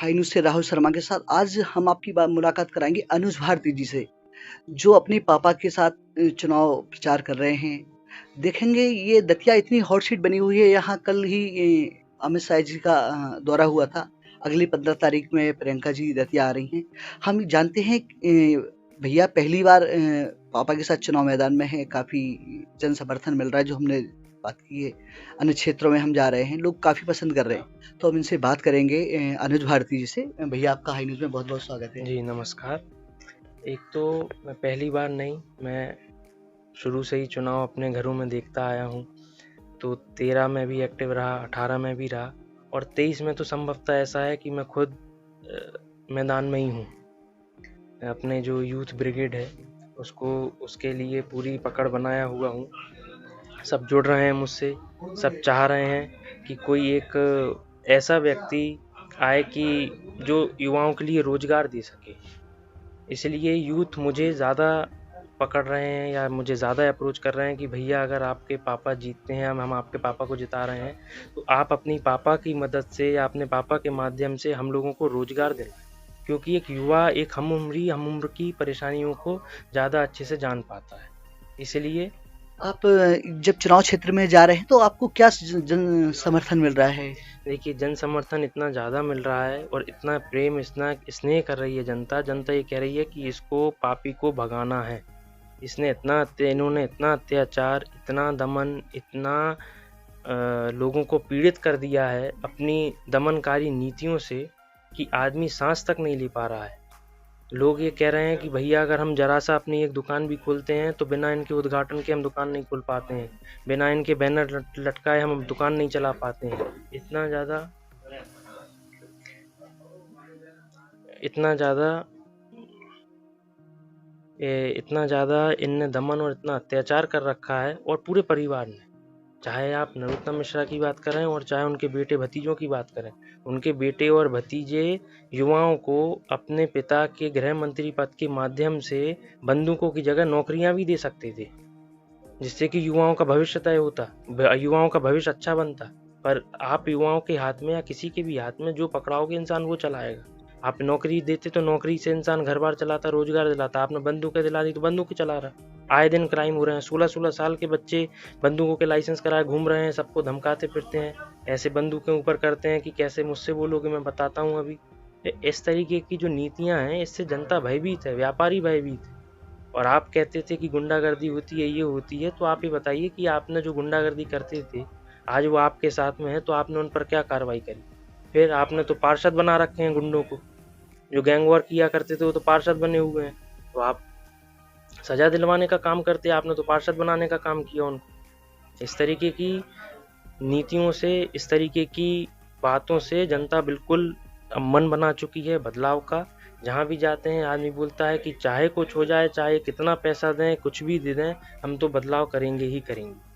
High news से राहुल शर्मा के साथ। आज हम आपकी मुलाकात कराएंगे अनुज भारती जी से, जो अपने पापा के साथ चुनाव प्रचार कर रहे हैं। देखेंगे ये दतिया इतनी हॉट सीट बनी हुई है, यहाँ कल ही अमित शाह जी का दौरा हुआ था। अगली 15 तारीख में प्रियंका जी दतिया आ रही हैं। हम जानते हैं भैया पहली बार पापा के साथ चुनाव मैदान में है, काफ़ी जन समर्थन मिल रहा है। जो हमने बात की है, अन्य क्षेत्रों में हम जा रहे हैं, लोग काफ़ी पसंद कर रहे हैं। तो हम इनसे बात करेंगे अनुज भारती जी से। भैया आपका हाई न्यूज़ में बहुत बहुत स्वागत है। जी नमस्कार। एक तो मैं पहली बार नहीं, मैं शुरू से ही चुनाव अपने घरों में देखता आया हूँ। तो 13 में भी एक्टिव रहा, 18 में भी रहा, और 23 में तो संभवतः ऐसा है कि मैं खुद मैदान में ही हूँ। अपने जो यूथ ब्रिगेड है उसके लिए पूरी पकड़ बनाया हुआ हूँ। सब जुड़ रहे हैं मुझसे, सब चाह रहे हैं कि कोई एक ऐसा व्यक्ति आए कि जो युवाओं के लिए रोजगार दे सके। इसलिए यूथ मुझे ज़्यादा पकड़ रहे हैं या मुझे ज़्यादा अप्रोच कर रहे हैं कि भैया अगर आपके पापा जीतते हैं, हम आपके पापा को जिता रहे हैं, तो आप अपनी पापा की मदद से या अपने पापा के माध्यम से हम लोगों को रोजगार दिलाएं। क्योंकि एक युवा एक हम उम्र की परेशानियों को ज़्यादा अच्छे से जान पाता है। इसलिए आप जब चुनाव क्षेत्र में जा रहे हैं तो आपको क्या जन समर्थन मिल रहा है? देखिए, जन समर्थन इतना ज़्यादा मिल रहा है और इतना प्रेम, इतना स्नेह कर रही है जनता ये कह रही है कि इसको पापी को भगाना है। इन्होंने इतना अत्याचार, इतना दमन, इतना लोगों को पीड़ित कर दिया है अपनी दमनकारी नीतियों से कि आदमी सांस तक नहीं ले पा रहा है। लोग ये कह रहे हैं कि भैया अगर हम जरा सा अपनी एक दुकान भी खोलते हैं तो बिना इनके उद्घाटन के हम दुकान नहीं खोल पाते हैं, बिना इनके बैनर लटकाए हम दुकान नहीं चला पाते हैं। इतना ज़्यादा इनने दमन और इतना अत्याचार कर रखा है, और पूरे परिवार ने, चाहे आप नरोत्तम मिश्रा की बात करें और चाहे उनके बेटे भतीजों की बात करें। उनके बेटे और भतीजे युवाओं को अपने पिता के गृह मंत्री पद के माध्यम से बंदूकों की जगह नौकरियां भी दे सकते थे, जिससे कि युवाओं का भविष्य तय होता, युवाओं का भविष्य अच्छा बनता। पर आप युवाओं के हाथ में या किसी के भी हाथ में जो पकड़ाओगे इंसान वो चलाएगा। आप नौकरी देते तो नौकरी से इंसान घर बार चलाता, रोजगार दिलाता। आपने बंदूकें दिला दी तो बंदूक ही चला रहा। आए दिन क्राइम हो रहे हैं, 16-16 साल के बच्चे बंदूकों के लाइसेंस कराए घूम रहे हैं, सबको धमकाते फिरते हैं, ऐसे बंदूकें ऊपर करते हैं कि कैसे मुझसे बोलोगे, मैं बताता हूँ अभी। इस तरीके की जो नीतियां हैं, इससे जनता भयभीत है, व्यापारी भयभीत है। और आप कहते थे कि गुंडागर्दी होती है, ये होती है, तो आप ये बताइए कि आपने जो गुंडागर्दी करते थे, आज वो आपके साथ में है, तो आपने उन पर क्या कार्रवाई करी? फिर आपने तो पार्षद बना रखे हैं गुंडों को, जो गैंग वॉर किया करते थे वो तो पार्षद बने हुए हैं। तो आप सजा दिलवाने का काम करते, आपने तो पार्षद बनाने का काम किया उनको। इस तरीके की नीतियों से, इस तरीके की बातों से जनता बिल्कुल मन बना चुकी है बदलाव का। जहाँ भी जाते हैं आदमी बोलता है कि चाहे कुछ हो जाए, चाहे कितना पैसा दें, कुछ भी दे दें, हम तो बदलाव करेंगे ही करेंगे।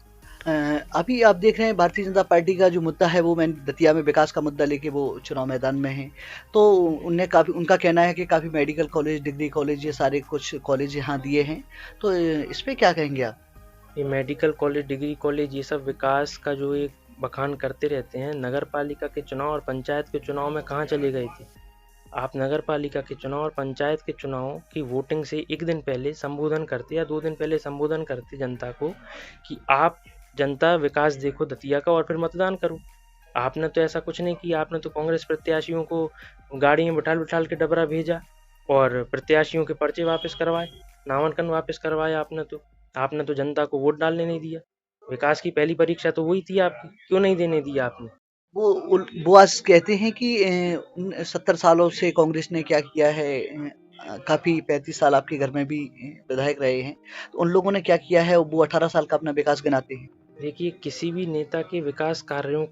अभी आप देख रहे हैं भारतीय जनता पार्टी का जो मुद्दा है वो दतिया में विकास का मुद्दा लेके वो चुनाव मैदान में है। तो उनका कहना है कि काफ़ी मेडिकल कॉलेज, डिग्री कॉलेज, ये सारे कुछ कॉलेज यहाँ दिए हैं। तो इस पर क्या कहेंगे आप? ये मेडिकल कॉलेज, डिग्री कॉलेज, ये सब विकास का जो एक बखान करते रहते हैं। नगर पालिका के चुनाव और पंचायत के चुनाव में कहाँ चले गए थे आप? नगर पालिका के चुनाव और पंचायत के चुनाव की वोटिंग से एक दिन पहले संबोधन करते या 2 दिन पहले संबोधन करते जनता को कि आप जनता विकास देखो दतिया का और फिर मतदान करो। आपने तो ऐसा कुछ नहीं किया। आपने तो कांग्रेस प्रत्याशियों को गाड़ी में बिठाल के डबरा भेजा और प्रत्याशियों के पर्चे वापस करवाए, नामांकन वापस करवाए। आपने तो जनता को वोट डालने नहीं दिया। विकास की पहली परीक्षा तो वही थी आपकी, क्यों नहीं देने दिया आपने? वो आज कहते हैं कि 70 सालों से कांग्रेस ने क्या किया है। काफ़ी 35 साल आपके घर में भी विधायक रहे हैं, तो उन लोगों ने क्या किया है वो 18 साल का अपना विकास गिनाते हैं। देखिए, किसी भी नेता के विकास कार्यों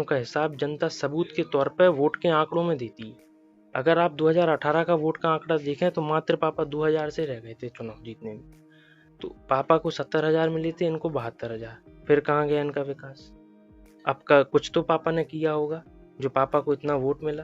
का हिसाब जनता सबूत के तौर पर वोट के आंकड़ों में देती है। अगर आप 2018 का वोट का आंकड़ा देखें तो मात्र पापा 2000 से रह गए थे चुनाव जीतने में। तो पापा को 70,000 मिले थे, इनको 72,000। फिर कहाँ गया इनका विकास? आपका कुछ तो पापा ने किया होगा जो पापा को इतना वोट मिला।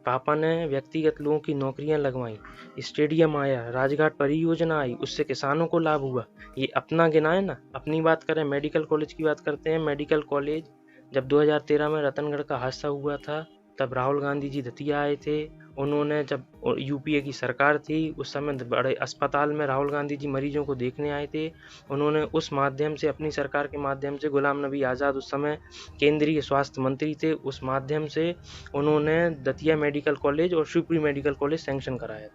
पापा ने व्यक्तिगत लोगों की नौकरियां लगवाई, स्टेडियम आया, राजघाट परियोजना आई, उससे किसानों को लाभ हुआ। ये अपना गिना है ना। अपनी बात करें, मेडिकल कॉलेज की बात करते हैं। मेडिकल कॉलेज जब 2013 में रतनगढ़ का हादसा हुआ था तब राहुल गांधी जी दतिया आए थे। उन्होंने जब यूपीए की सरकार थी उस समय बड़े अस्पताल में राहुल गांधी जी मरीजों को देखने आए थे। उन्होंने उस माध्यम से अपनी सरकार के माध्यम से, गुलाम नबी आज़ाद उस समय केंद्रीय स्वास्थ्य मंत्री थे, उस माध्यम से उन्होंने दतिया मेडिकल कॉलेज और शिवपुरी मेडिकल कॉलेज सैंक्शन कराया।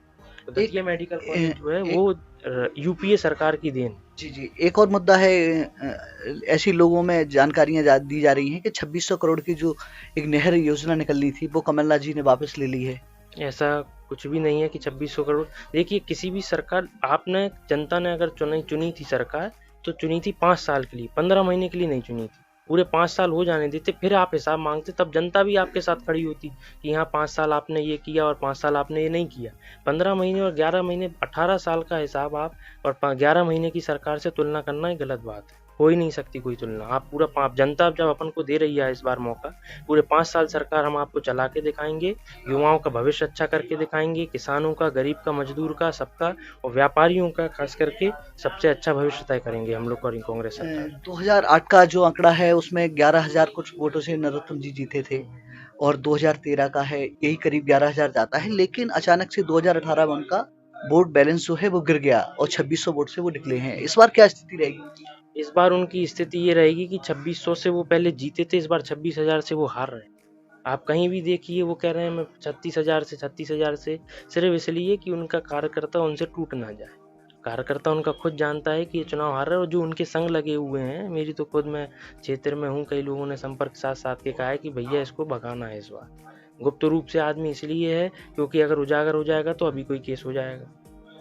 तो एक दतिया मेडिकल कॉलेज जो है एक वो यूपीए सरकार की देन। जी, एक और मुद्दा है, ऐसी लोगों में जानकारियाँ दी जा रही हैं कि 2600 करोड़ की जो एक नहर योजना निकलनी थी, वो कमलनाथ जी ने वापस ले ली है। ऐसा कुछ भी नहीं है कि 2600 करोड़। देखिए, किसी भी सरकार, आपने, जनता ने अगर चुनी थी सरकार, तो चुनी थी 5 साल के लिए, 15 महीने के लिए नहीं चुनी थी। पूरे 5 साल हो जाने देते, फिर आप हिसाब मांगते, तब जनता भी आपके साथ खड़ी होती कि यहाँ 5 साल आपने ये किया और 5 साल आपने ये नहीं किया। 15 महीने और 11 महीने, 18 साल का हिसाब आप और 11 महीने की सरकार से तुलना करना ही गलत बात है। हो ही नहीं सकती कोई तुलना। आप पूरा जनता जब अपन को दे रही है इस बार मौका, पूरे 5 साल सरकार हम आपको चला के दिखाएंगे, युवाओं का भविष्य अच्छा करके दिखाएंगे, किसानों का, गरीब का, मजदूर का, सबका, और व्यापारियों का खास करके सबसे अच्छा भविष्य तय करेंगे हम लोग और कांग्रेस सरकार। 2008 का जो आंकड़ा है उसमें 11,000 कुछ वोटों से नरोत्तम जी जीते थे, और 2013 का है यही करीब 11,000 जाता है, लेकिन अचानक से 2018 में उनका वोट बैलेंस जो है वो गिर गया और 2600 वोट से वो निकले हैं। इस बार क्या स्थिति रहेगी? इस बार उनकी स्थिति ये रहेगी कि 2600 से वो पहले जीते थे, इस बार 26,000 से वो हार रहे हैं। आप कहीं भी देखिए, वो कह रहे हैं मैं 36,000 से 36,000 से, सिर्फ इसलिए कि उनका कार्यकर्ता उनसे टूट ना जाए। कार्यकर्ता उनका खुद जानता है कि ये चुनाव हार रहा है, और जो उनके संग लगे हुए हैं, मेरी तो खुद, मैं क्षेत्र में हूँ, कई लोगों ने संपर्क साथ साथ के कहा है कि भैया इसको भगाना है इस बार। गुप्त रूप से आदमी इसलिए है क्योंकि अगर उजागर हो जाएगा तो अभी कोई केस हो जाएगा।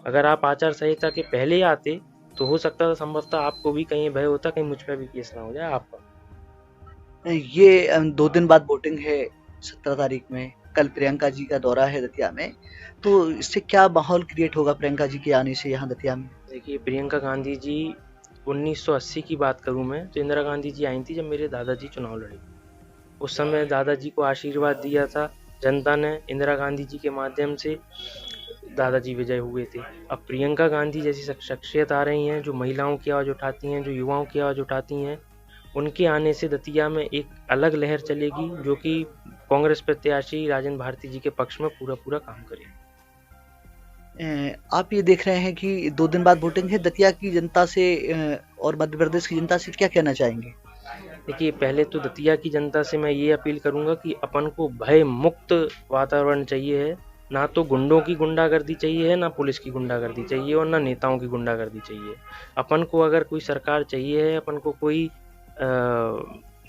अगर आप आचार संहिता के पहले आते तो हो सकता था, संभवतः आपको भी कहीं भय होता कहीं मुझ पर भी केस ना हो जाए आपका। ये 2 दिन बाद वोटिंग है 17 तारीख में, कल प्रियंका जी का दौरा है दतिया में, तो इससे क्या माहौल क्रिएट होगा प्रियंका जी के आने से यहाँ दतिया में? देखिए, प्रियंका गांधी जी, 1980 की बात करूं मैं तो इंदिरा गांधी जी आई थी जब मेरे दादाजी चुनाव लड़े। उस समय दादाजी को आशीर्वाद दिया था जनता ने, इंदिरा गांधी जी के माध्यम से दादाजी विजय हुए थे। अब प्रियंका गांधी जैसी शख्सियत आ रही हैं जो महिलाओं की आवाज़ उठाती हैं, जो युवाओं की आवाज़ उठाती हैं, उनके आने से दतिया में एक अलग लहर चलेगी जो कि कांग्रेस प्रत्याशी राजेंद्र भारती जी के पक्ष में पूरा काम करेगी। आप ये देख रहे हैं कि 2 दिन बाद वोटिंग है, दतिया की जनता से और मध्य प्रदेश की जनता से क्या कहना चाहेंगे? देखिए, पहले तो दतिया की जनता से मैं ये अपील करूंगा कि अपन को भय मुक्त वातावरण चाहिए है। ना तो गुंडों की गुंडागर्दी चाहिए है, ना पुलिस की गुंडागर्दी चाहिए, और ना नेताओं की गुंडागर्दी चाहिए। अपन को अगर कोई सरकार चाहिए है, अपन को कोई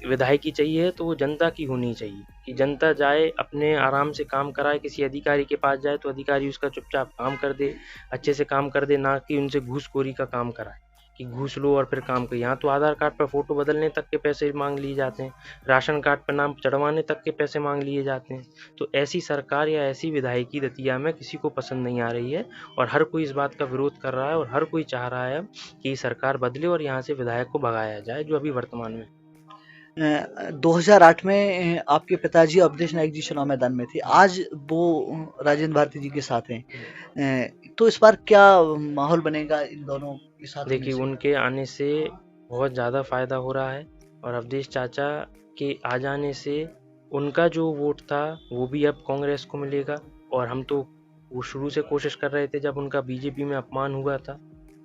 विधायकी चाहिए है, तो वो जनता की होनी चाहिए कि जनता जाए, अपने आराम से काम कराए। किसी अधिकारी के पास जाए तो अधिकारी उसका चुपचाप काम कर दे, अच्छे से काम कर दे, ना कि उनसे घूसखोरी का काम कराए कि घूस लो और फिर काम करो। यहाँ तो आधार कार्ड पर फोटो बदलने तक के पैसे मांग लिए जाते हैं, राशन कार्ड पर नाम चढ़वाने तक के पैसे मांग लिए जाते हैं। तो ऐसी सरकार या ऐसी विधायकी दतिया में किसी को पसंद नहीं आ रही है, और हर कोई इस बात का विरोध कर रहा है, और हर कोई चाह रहा है कि सरकार बदले और यहाँ से विधायक को भगाया जाए जो अभी वर्तमान में। 2008 में आपके पिताजी अवधेश नायक जी चुनाव मैदान में थे, आज वो राजेंद्र भारती जी के साथ हैं, तो इस बार क्या माहौल बनेगा इन दोनों के साथ होने देखिए, से? उनके आने से बहुत ज़्यादा फायदा हो रहा है, और अवधेश चाचा के आ जाने से उनका जो वोट था वो भी अब कांग्रेस को मिलेगा। और हम तो वो शुरू से कोशिश कर रहे थे, जब उनका बीजेपी में अपमान हुआ था,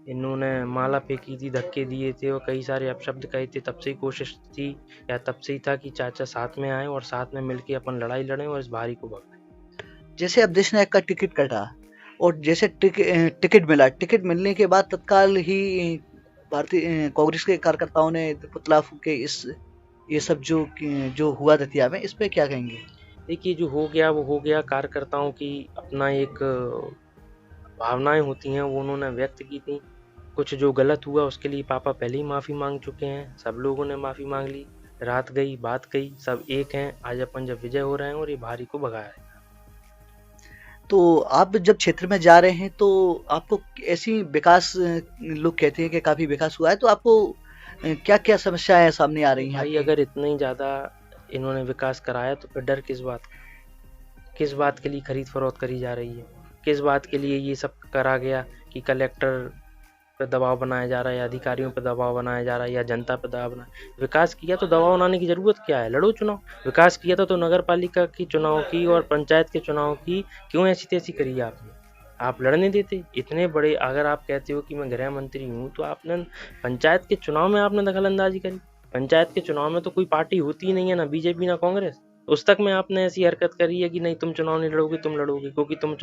इन्होंने माला फेंकी थी, धक्के दिए थे और कई सारे अपशब्द कहे थे, तब से ही कोशिश थी, या तब से ही था कि चाचा साथ में आए और साथ में मिलके अपन लड़ाई लड़ें और इस भारी को भगाएं। जैसे अवधेश नायक का टिकट कटा और जैसे टिकट मिला, टिकट मिलने के बाद तत्काल ही भारतीय कांग्रेस के कार्यकर्ताओं ने पुतला फूके, इस ये सब जो हुआ दतिया में, इस पे क्या कहेंगे? देखिए, जो हो गया वो हो गया। कार्यकर्ताओं की अपना एक भावनाएं होती हैं, वो उन्होंने व्यक्त की थी। कुछ जो गलत हुआ उसके लिए पापा पहले ही माफ़ी मांग चुके हैं, सब लोगों ने माफ़ी मांग ली, रात गई बात गई, सब एक हैं। आज अपन जब विजय हो रहे हैं और ये भारी को भगाया है। तो आप जब क्षेत्र में जा रहे हैं तो आपको ऐसी विकास, लोग कहते हैं कि काफी विकास हुआ है, तो आपको क्या क्या समस्याएं सामने आ रही हैं भाई, आपकी? अगर इतना ही ज़्यादा इन्होंने विकास कराया तो फिर डर किस बात का? किस बात के लिए खरीद फरोख्त करी जा रही है? किस बात के लिए ये सब करा गया कि कलेक्टर पे दबाव बनाया जा रहा है या अधिकारियों पे दबाव बनाया जा रहा है या जनता पे दबाव बनाया। विकास किया तो दबाव बनाने की जरूरत क्या है, लड़ो चुनाव। विकास किया था तो नगर पालिका की चुनाव की और पंचायत के चुनाव की क्यों ऐसी तैसी करी आपने? आप लड़ने देते इतने बड़े। अगर आप कहते हो कि मैं गृह मंत्री हूँ तो आपने पंचायत के चुनाव में आपने दखल अंदाजी करी। पंचायत के चुनाव में तो कोई पार्टी होती ही नहीं है, ना बीजेपी ना कांग्रेस। उस तक में आपने ऐसी हरकत करी है कि नहीं तुम चुनाव नहीं लड़ोगे, तुम लड़ोगे क्योंकि तुम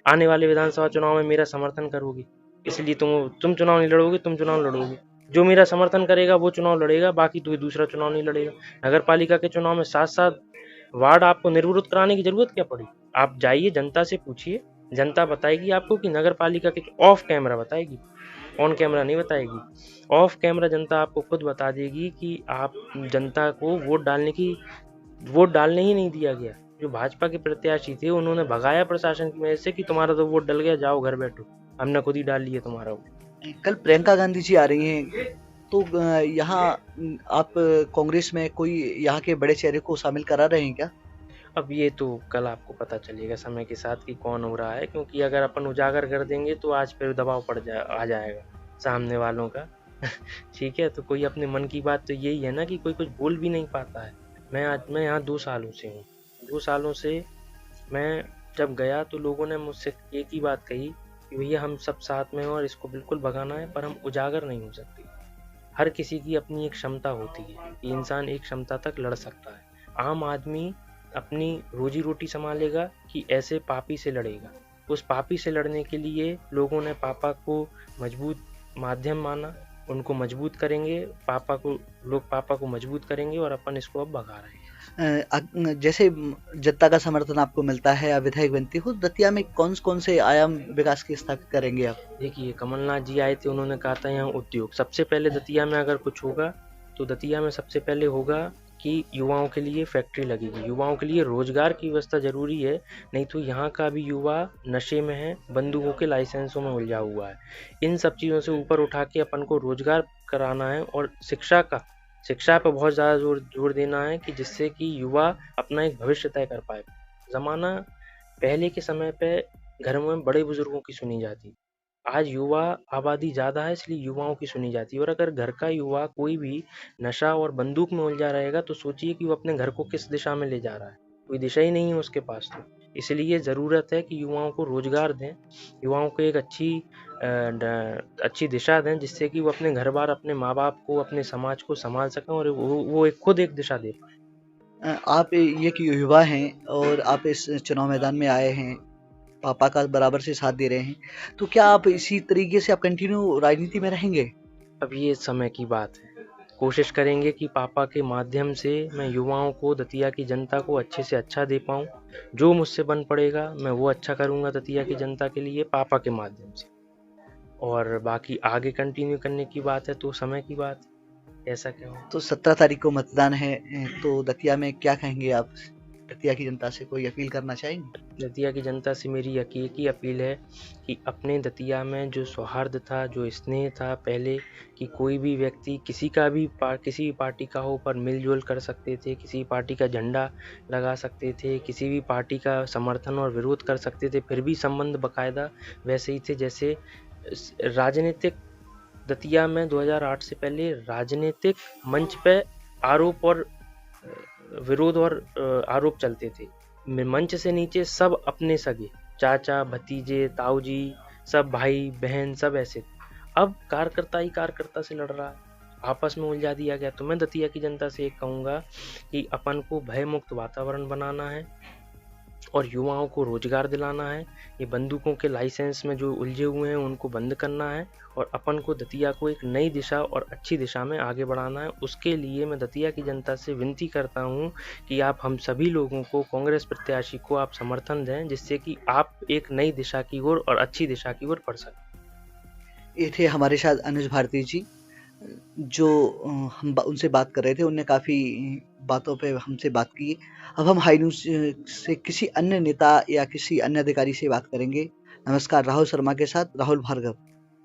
आने वाले विधानसभा चुनाव में मेरा समर्थन करोगे, इसलिए तुम चुनाव नहीं लड़ोगे, तुम चुनाव लड़ोगे। जो मेरा समर्थन करेगा वो चुनाव लड़ेगा, बाकी कोई दूसरा चुनाव नहीं लड़ेगा। नगर पालिका के चुनाव में 7-7 वार्ड आपको निर्विरोध कराने की जरूरत क्या पड़ी? आप जाइए जनता से पूछिए, जनता बताएगी आपको कि नगर पालिका के ऑफ कैमरा बताएगी, ऑन कैमरा नहीं बताएगी। ऑफ कैमरा जनता आपको खुद बता देगी कि आप जनता को वोट डालने ही नहीं दिया गया। जो भाजपा के प्रत्याशी थे उन्होंने भगाया प्रशासन की वजह से कि तुम्हारा तो वोट डल गया, जाओ घर बैठो, हमने खुद ही डाल लिया तुम्हारा वोट। कल प्रियंका गांधी जी आ रही हैं, तो यहाँ आप कांग्रेस में कोई यहाँ के बड़े चेहरे को शामिल करा रहे हैं क्या? अब ये तो कल आपको पता चलेगा समय के साथ कि कौन हो रहा है, क्योंकि अगर अपन उजागर कर देंगे तो आज फिर दबाव आ जाएगा सामने वालों का। ठीक है, तो कोई अपने मन की बात तो यही है ना कि कोई कुछ बोल भी नहीं पाता है। मैं यहाँ 2 सालों से हूँ। 2 सालों से मैं जब गया तो लोगों ने मुझसे एक ही बात कही कि भैया हम सब साथ में हैं और इसको बिल्कुल भगाना है, पर हम उजागर नहीं हो सकते। हर किसी की अपनी एक क्षमता होती है कि इंसान एक क्षमता तक लड़ सकता है। आम आदमी अपनी रोजी रोटी संभालेगा कि ऐसे पापी से लड़ेगा। उस पापी से लड़ने के लिए लोगों ने पापा को मजबूत माध्यम माना, उनको मजबूत करेंगे, लोग पापा को मजबूत करेंगे और अपन इसको अब भगा रहे हैं। जैसे जनता का समर्थन आपको मिलता है, आप विधायक बनती हो, दतिया में कौन से आयाम विकास की स्थापित करेंगे आप? देखिए, कमलनाथ जी आए थे, उन्होंने कहा था यहाँ उद्योग सबसे पहले दतिया में अगर कुछ होगा तो दतिया में सबसे पहले होगा कि युवाओं के लिए फैक्ट्री लगेगी। युवाओं के लिए रोजगार की व्यवस्था जरूरी है, नहीं तो यहाँ का भी युवा नशे में है, बंदूकों के लाइसेंसों में उलझा हुआ है। इन सब चीज़ों से ऊपर उठा के अपन को रोजगार कराना है और शिक्षा पर बहुत ज़्यादा जोर देना है कि जिससे कि युवा अपना एक भविष्य तय कर पाए। ज़माना पहले के समय पे घर में बड़े बुजुर्गों की सुनी जाती, आज युवा आबादी ज़्यादा है इसलिए युवाओं की सुनी जाती है। और अगर घर का युवा कोई भी नशा और बंदूक में उलझा रहेगा तो सोचिए कि वो अपने घर को किस दिशा में ले जा रहा है, कोई दिशा ही नहीं है उसके पास। तो इसलिए ज़रूरत है कि युवाओं को रोजगार दें, युवाओं को एक अच्छी दिशा दें जिससे कि वो अपने घर बार, अपने माँ बाप को, अपने समाज को संभाल सकें और वो खुद एक दिशा दे पाए। आप ये कि युवा हैं और आप इस चुनाव मैदान में आए हैं, पापा का बराबर से साथ दे रहे हैं, तो क्या आप इसी तरीके से आप कंटिन्यू राजनीति में रहेंगे? अब ये समय की बात है, कोशिश करेंगे कि पापा के माध्यम से मैं युवाओं को, दतिया की जनता को अच्छे से अच्छा दे पाऊँ। जो मुझसे बन पड़ेगा मैं वो अच्छा करूँगा दतिया की जनता के लिए पापा के माध्यम से। और बाकी आगे कंटिन्यू करने की बात है तो समय की बात है, ऐसा क्या हो। तो 17 तारीख को मतदान है, तो दतिया में क्या कहेंगे आप? दतिया की जनता से कोई अपील करना चाहेंगे? दतिया की जनता से मेरी एक ही अपील है कि अपने दतिया में जो सौहार्द था, जो स्नेह था पहले, कि कोई भी व्यक्ति किसी भी पार्टी का हो पर मिलजुल कर सकते थे, किसी पार्टी का झंडा लगा सकते थे, किसी भी पार्टी का समर्थन और विरोध कर सकते थे, फिर भी संबंध बाकायदा वैसे ही थे जैसे राजनीतिक। दतिया में 2008 से पहले राजनीतिक मंच पे आरोप और विरोध और आरोप चलते थे। मंच से नीचे सब अपने सगे, चाचा, भतीजे, ताऊजी, सब भाई बहन सब ऐसे थे। अब कार्यकर्ता ही कार्यकर्ता से लड़ रहा है, आपस में उलझा दिया गया। तो मैं दतिया की जनता से एक कहूँगा कि अपन को भय मुक्त वातावरण बनाना है और युवाओं को रोजगार दिलाना है। ये बंदूकों के लाइसेंस में जो उलझे हुए हैं उनको बंद करना है और अपन को दतिया को एक नई दिशा और अच्छी दिशा में आगे बढ़ाना है। उसके लिए मैं दतिया की जनता से विनती करता हूं कि आप हम सभी लोगों को, कांग्रेस प्रत्याशी को आप समर्थन दें जिससे कि आप एक नई दिशा की ओर और अच्छी दिशा की ओर बढ़ सकें। ये थे हमारे साथ अनुज भारती जी, जो हम उनसे बात कर रहे थे। उनने काफ़ी बातों पे हमसे बात की। अब हम हाई न्यूज़ से किसी अन्य नेता या किसी अन्य अधिकारी से बात करेंगे। नमस्कार, राहुल शर्मा के साथ राहुल भार्गव।